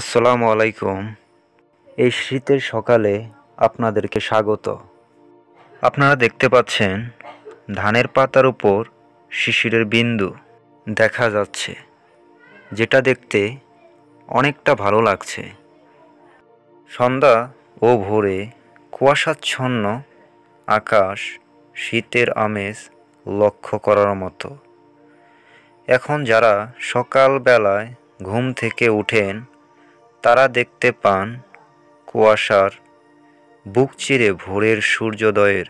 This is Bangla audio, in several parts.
আসসালামু আলাইকুম। এই শীতের সকালে আপনাদেরকে স্বাগত। আপনারা দেখতে পাচ্ছেন ধানের পাতার উপর শিশিরের বিন্দু দেখা যাচ্ছে, যেটা দেখতে অনেকটা ভালো লাগছে। সন্ধ্যা ও ভোরে কুয়াশাচ্ছন্ন আকাশ, শীতের আমেজ লক্ষ্য করার মতো। এখন যারা সকালবেলায় ঘুম থেকে উঠেন তারা দেখতে পান কুয়াশার বুক চিরে ভোরের সূর্যোদয়ের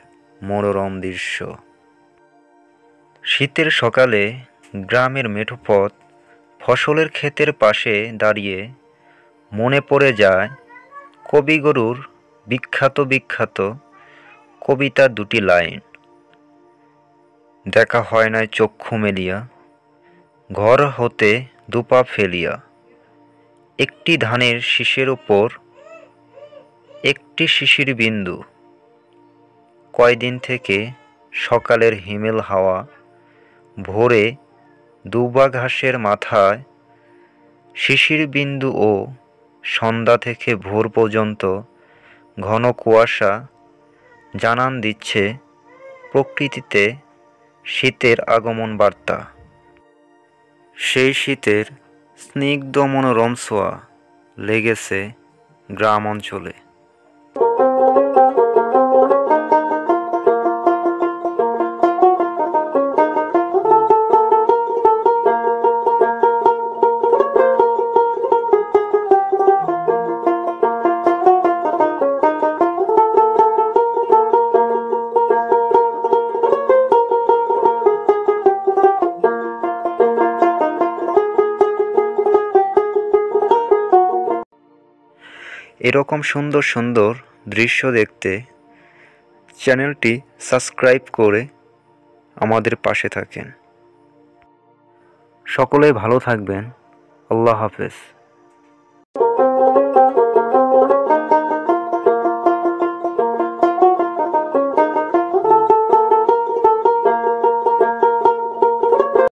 মনোরম দৃশ্য। শীতের সকালে গ্রামের মেঠোপথ ফসলের ক্ষেতের পাশে দাঁড়িয়ে মনে পড়ে যায় কবিগুরুর বিখ্যাত কবিতার দুটি লাইন। দেখা হয় নাই চক্ষু মেলিয়া, ঘর হতে দুপা ফেলিয়া, একটি ধানের শীষের ওপর একটি শিশির বিন্দু। কয়দিন থেকে সকালের হিমেল হাওয়া, ভোরে দুবা ঘাসের মাথায় শিশির বিন্দু ও সন্ধ্যা থেকে ভোর পর্যন্ত ঘন কুয়াশা জানান দিচ্ছে প্রকৃতিতে শীতের আগমন বার্তা। সেই শীতের স্নিগ্ধ মনোরম ছোঁয়া লেগেছে গ্রাম অঞ্চলে। এরকম সুন্দর সুন্দর দৃশ্য দেখতে চ্যানেলটি সাবস্ক্রাইব করে আমাদের পাশে থাকেন। সকলেই ভালো থাকবেন। আল্লাহ হাফেজ।